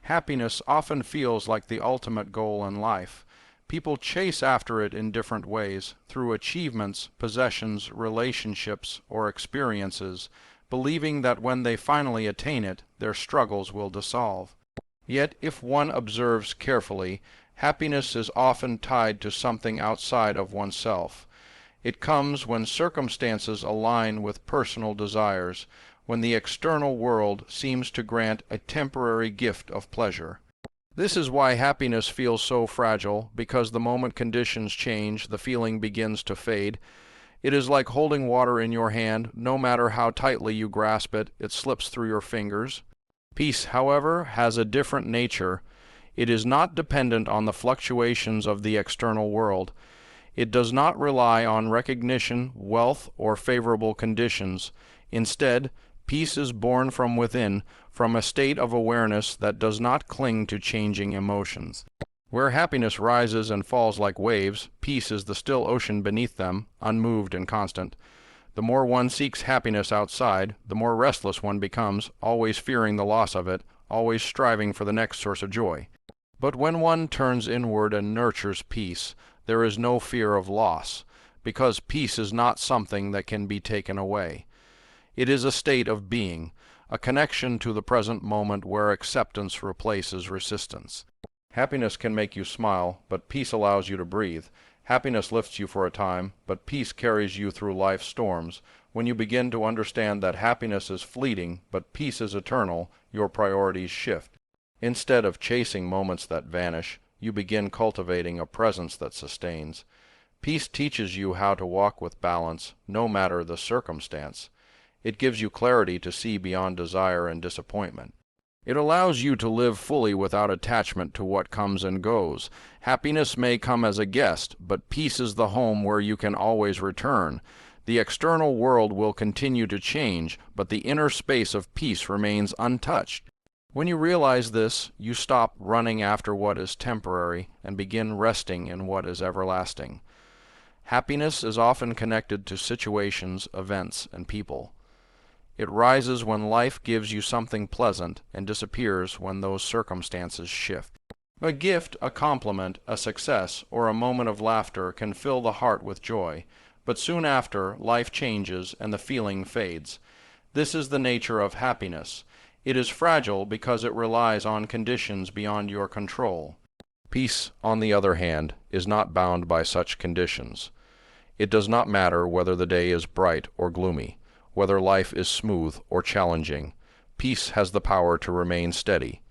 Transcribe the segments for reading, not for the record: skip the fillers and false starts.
Happiness often feels like the ultimate goal in life. People chase after it in different ways, through achievements, possessions, relationships, or experiences, believing that when they finally attain it, their struggles will dissolve. Yet, if one observes carefully, happiness is often tied to something outside of oneself. It comes when circumstances align with personal desires, when the external world seems to grant a temporary gift of pleasure. This is why happiness feels so fragile, because the moment conditions change, the feeling begins to fade. It is like holding water in your hand. No matter how tightly you grasp it, it slips through your fingers. Peace, however, has a different nature. It is not dependent on the fluctuations of the external world. It does not rely on recognition, wealth, or favorable conditions. Instead, peace is born from within, from a state of awareness that does not cling to changing emotions. Where happiness rises and falls like waves, peace is the still ocean beneath them, unmoved and constant. The more one seeks happiness outside, the more restless one becomes, always fearing the loss of it, always striving for the next source of joy. But when one turns inward and nurtures peace, there is no fear of loss, because peace is not something that can be taken away. It is a state of being, a connection to the present moment where acceptance replaces resistance. Happiness can make you smile, but peace allows you to breathe. Happiness lifts you for a time, but peace carries you through life's storms. When you begin to understand that happiness is fleeting, but peace is eternal, your priorities shift. Instead of chasing moments that vanish, you begin cultivating a presence that sustains. Peace teaches you how to walk with balance, no matter the circumstance. It gives you clarity to see beyond desire and disappointment. It allows you to live fully without attachment to what comes and goes. Happiness may come as a guest, but peace is the home where you can always return. The external world will continue to change, but the inner space of peace remains untouched. When you realize this, you stop running after what is temporary and begin resting in what is everlasting. Happiness is often connected to situations, events, and people. It rises when life gives you something pleasant and disappears when those circumstances shift. A gift, a compliment, a success, or a moment of laughter can fill the heart with joy, but soon after, life changes and the feeling fades. This is the nature of happiness. It is fragile because it relies on conditions beyond your control. Peace, on the other hand, is not bound by such conditions. It does not matter whether the day is bright or gloomy, whether life is smooth or challenging. Peace has the power to remain steady.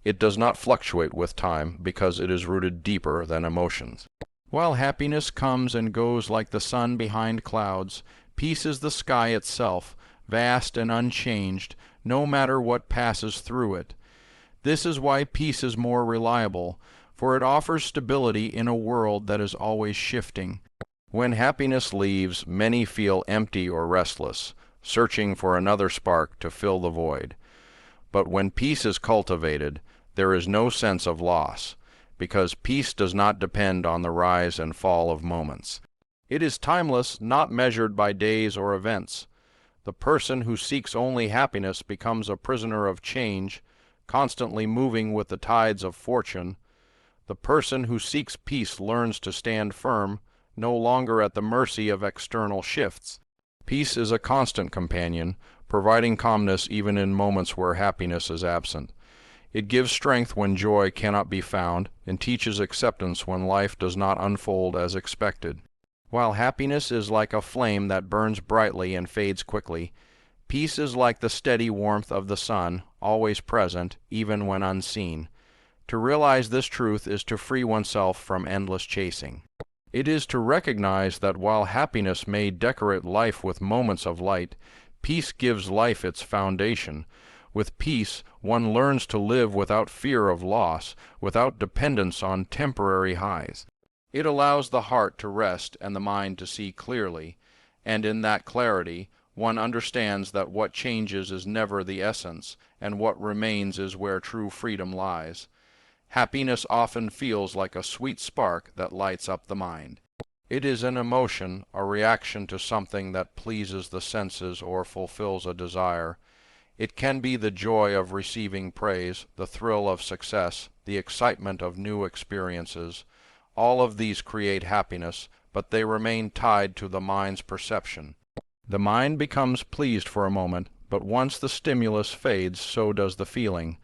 It does not fluctuate with time because it is rooted deeper than emotions. While happiness comes and goes like the sun behind clouds, peace is the sky itself, vast and unchanged, no matter what passes through it. This is why peace is more reliable, for it offers stability in a world that is always shifting. When happiness leaves, many feel empty or restless, searching for another spark to fill the void. But when peace is cultivated, there is no sense of loss, because peace does not depend on the rise and fall of moments. It is timeless, not measured by days or events. The person who seeks only happiness becomes a prisoner of change, constantly moving with the tides of fortune. The person who seeks peace learns to stand firm, no longer at the mercy of external shifts. Peace is a constant companion, providing calmness even in moments where happiness is absent. It gives strength when joy cannot be found, and teaches acceptance when life does not unfold as expected. While happiness is like a flame that burns brightly and fades quickly, peace is like the steady warmth of the sun, always present, even when unseen. To realize this truth is to free oneself from endless chasing. It is to recognize that while happiness may decorate life with moments of light, peace gives life its foundation. With peace, one learns to live without fear of loss, without dependence on temporary highs. It allows the heart to rest and the mind to see clearly, and in that clarity, one understands that what changes is never the essence, and what remains is where true freedom lies. Happiness often feels like a sweet spark that lights up the mind. It is an emotion, a reaction to something that pleases the senses or fulfills a desire. It can be the joy of receiving praise, the thrill of success, the excitement of new experiences. All of these create happiness, but they remain tied to the mind's perception. The mind becomes pleased for a moment, but once the stimulus fades, so does the feeling.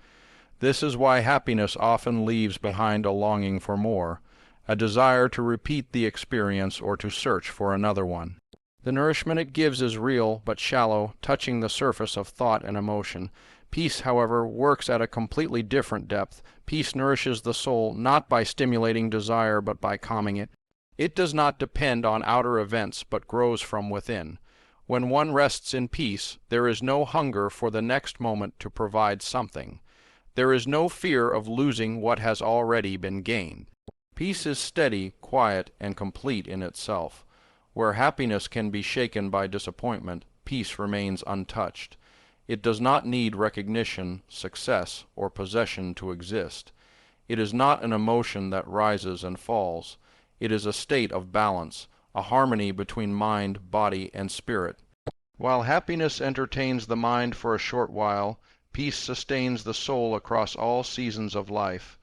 This is why happiness often leaves behind a longing for more, a desire to repeat the experience or to search for another one. The nourishment it gives is real but shallow, touching the surface of thought and emotion. Peace, however, works at a completely different depth. Peace nourishes the soul not by stimulating desire but by calming it. It does not depend on outer events but grows from within. When one rests in peace, there is no hunger for the next moment to provide something. There is no fear of losing what has already been gained. Peace is steady, quiet, and complete in itself. Where happiness can be shaken by disappointment, peace remains untouched. It does not need recognition, success, or possession to exist. It is not an emotion that rises and falls. It is a state of balance, a harmony between mind, body, and spirit. While happiness entertains the mind for a short while, peace sustains the soul across all seasons of life.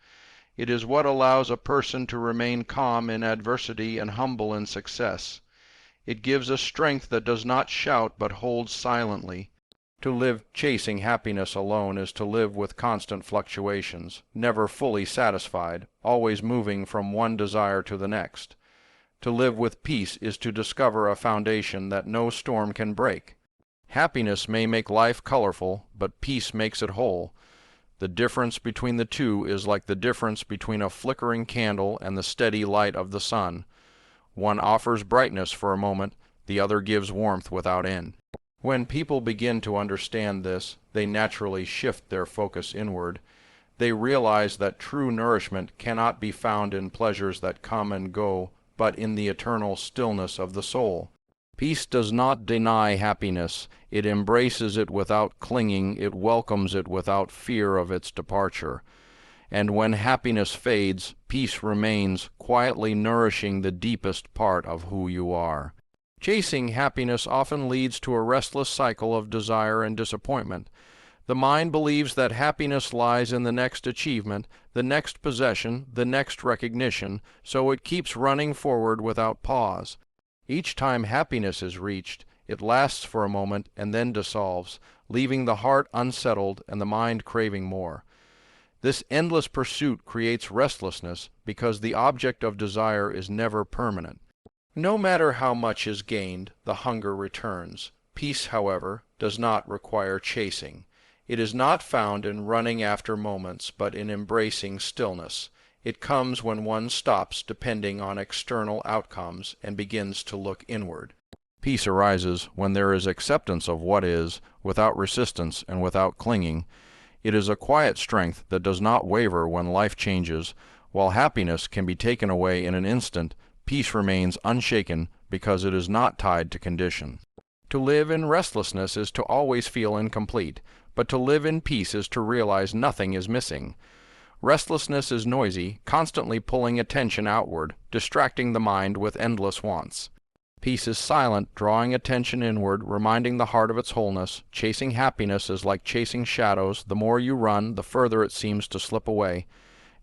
It is what allows a person to remain calm in adversity and humble in success. It gives a strength that does not shout but holds silently. To live chasing happiness alone is to live with constant fluctuations, never fully satisfied, always moving from one desire to the next. To live with peace is to discover a foundation that no storm can break. Happiness may make life colorful, but peace makes it whole. The difference between the two is like the difference between a flickering candle and the steady light of the sun. One offers brightness for a moment, the other gives warmth without end. When people begin to understand this, they naturally shift their focus inward. They realize that true nourishment cannot be found in pleasures that come and go, but in the eternal stillness of the soul. Peace does not deny happiness. It embraces it without clinging, it welcomes it without fear of its departure. And when happiness fades, peace remains, quietly nourishing the deepest part of who you are. Chasing happiness often leads to a restless cycle of desire and disappointment. The mind believes that happiness lies in the next achievement, the next possession, the next recognition, so it keeps running forward without pause. Each time happiness is reached, it lasts for a moment and then dissolves, leaving the heart unsettled and the mind craving more. This endless pursuit creates restlessness because the object of desire is never permanent. No matter how much is gained, the hunger returns. Peace, however, does not require chasing. It is not found in running after moments, but in embracing stillness. It comes when one stops depending on external outcomes and begins to look inward. Peace arises when there is acceptance of what is, without resistance and without clinging. It is a quiet strength that does not waver when life changes. While happiness can be taken away in an instant, peace remains unshaken because it is not tied to condition. To live in restlessness is to always feel incomplete, but to live in peace is to realize nothing is missing. Restlessness is noisy, constantly pulling attention outward, distracting the mind with endless wants. Peace is silent, drawing attention inward, reminding the heart of its wholeness. Chasing happiness is like chasing shadows. The more you run, the further it seems to slip away.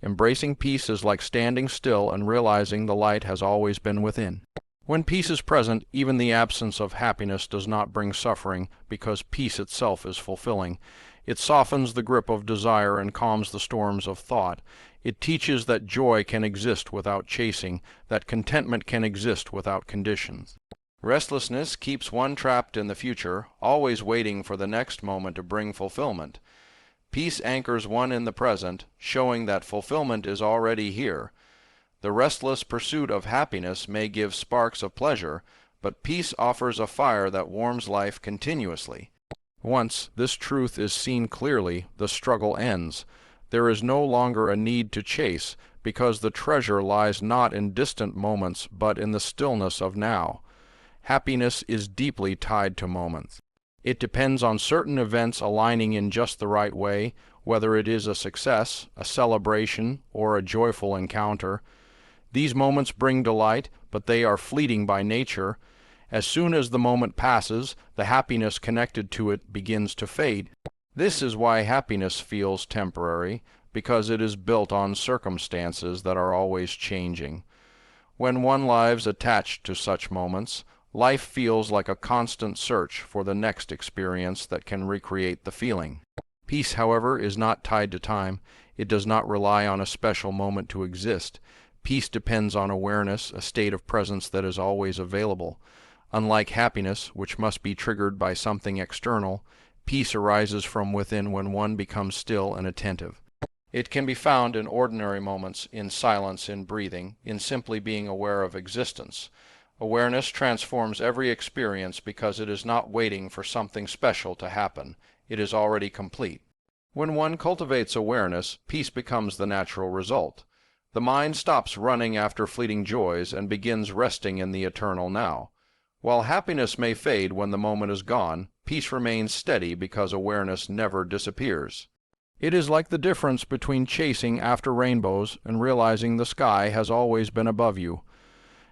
Embracing peace is like standing still and realizing the light has always been within. When peace is present, even the absence of happiness does not bring suffering, because peace itself is fulfilling. It softens the grip of desire and calms the storms of thought. It teaches that joy can exist without chasing, that contentment can exist without conditions. Restlessness keeps one trapped in the future, always waiting for the next moment to bring fulfillment. Peace anchors one in the present, showing that fulfillment is already here. The restless pursuit of happiness may give sparks of pleasure, but peace offers a fire that warms life continuously. Once this truth is seen clearly, the struggle ends. There is no longer a need to chase, because the treasure lies not in distant moments, but in the stillness of now. Happiness is deeply tied to moments. It depends on certain events aligning in just the right way, whether it is a success, a celebration, or a joyful encounter. These moments bring delight, but they are fleeting by nature. As soon as the moment passes, the happiness connected to it begins to fade. This is why happiness feels temporary, because it is built on circumstances that are always changing. When one lives attached to such moments, life feels like a constant search for the next experience that can recreate the feeling. Peace, however, is not tied to time. It does not rely on a special moment to exist. Peace depends on awareness, a state of presence that is always available. Unlike happiness, which must be triggered by something external, peace arises from within when one becomes still and attentive. It can be found in ordinary moments, in silence, in breathing, in simply being aware of existence. Awareness transforms every experience because it is not waiting for something special to happen. It is already complete. When one cultivates awareness, peace becomes the natural result. The mind stops running after fleeting joys and begins resting in the eternal now. While happiness may fade when the moment is gone, peace remains steady because awareness never disappears. It is like the difference between chasing after rainbows and realizing the sky has always been above you.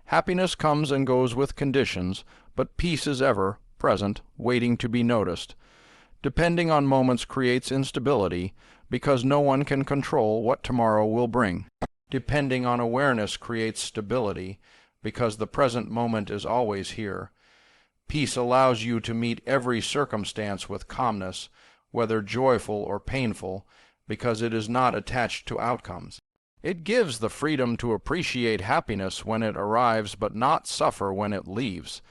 Happiness comes and goes with conditions, but peace is ever present, waiting to be noticed. Depending on moments creates instability, because no one can control what tomorrow will bring. Depending on awareness creates stability, because the present moment is always here. Peace allows you to meet every circumstance with calmness, whether joyful or painful, because it is not attached to outcomes. It gives the freedom to appreciate happiness when it arrives but not suffer when it leaves.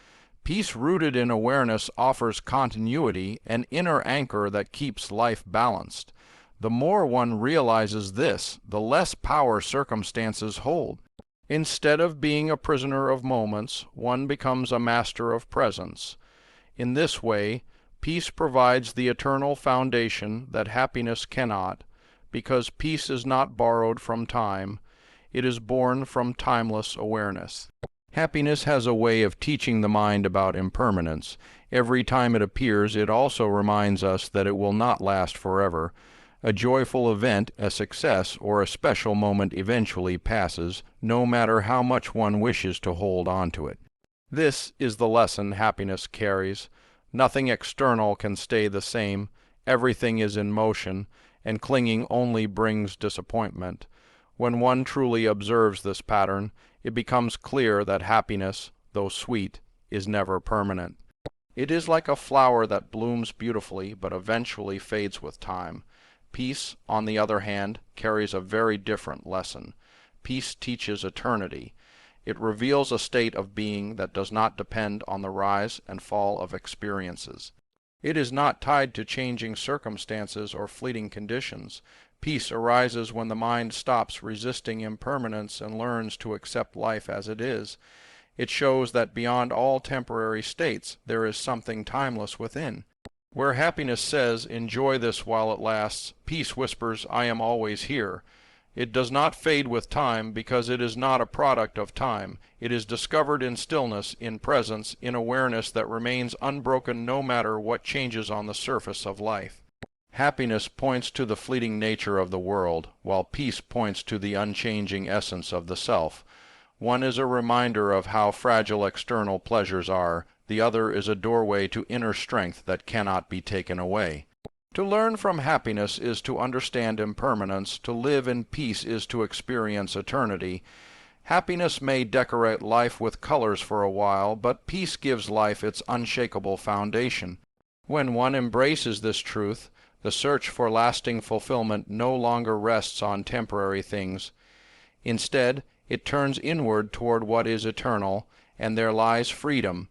Peace rooted in awareness offers continuity, an inner anchor that keeps life balanced. The more one realizes this, the less power circumstances hold. Instead of being a prisoner of moments, one becomes a master of presence. In this way, peace provides the eternal foundation that happiness cannot, because peace is not borrowed from time, it is born from timeless awareness. Happiness has a way of teaching the mind about impermanence. Every time it appears, it also reminds us that it will not last forever. A joyful event, a success, or a special moment eventually passes, no matter how much one wishes to hold on to it. This is the lesson happiness carries. Nothing external can stay the same. Everything is in motion, and clinging only brings disappointment. When one truly observes this pattern, it becomes clear that happiness, though sweet, is never permanent. It is like a flower that blooms beautifully but eventually fades with time. Peace, on the other hand, carries a very different lesson. Peace teaches eternity. It reveals a state of being that does not depend on the rise and fall of experiences. It is not tied to changing circumstances or fleeting conditions. Peace arises when the mind stops resisting impermanence and learns to accept life as it is. It shows that beyond all temporary states there is something timeless within. Where happiness says, "Enjoy this while it lasts," peace whispers, "I am always here." It does not fade with time because it is not a product of time. It is discovered in stillness, in presence, in awareness that remains unbroken no matter what changes on the surface of life. Happiness points to the fleeting nature of the world, while peace points to the unchanging essence of the self. One is a reminder of how fragile external pleasures are. The other is a doorway to inner strength that cannot be taken away. To learn from happiness is to understand impermanence. To live in peace is to experience eternity. Happiness may decorate life with colors for a while, but peace gives life its unshakable foundation. When one embraces this truth, the search for lasting fulfillment no longer rests on temporary things. Instead, it turns inward toward what is eternal, and there lies freedom,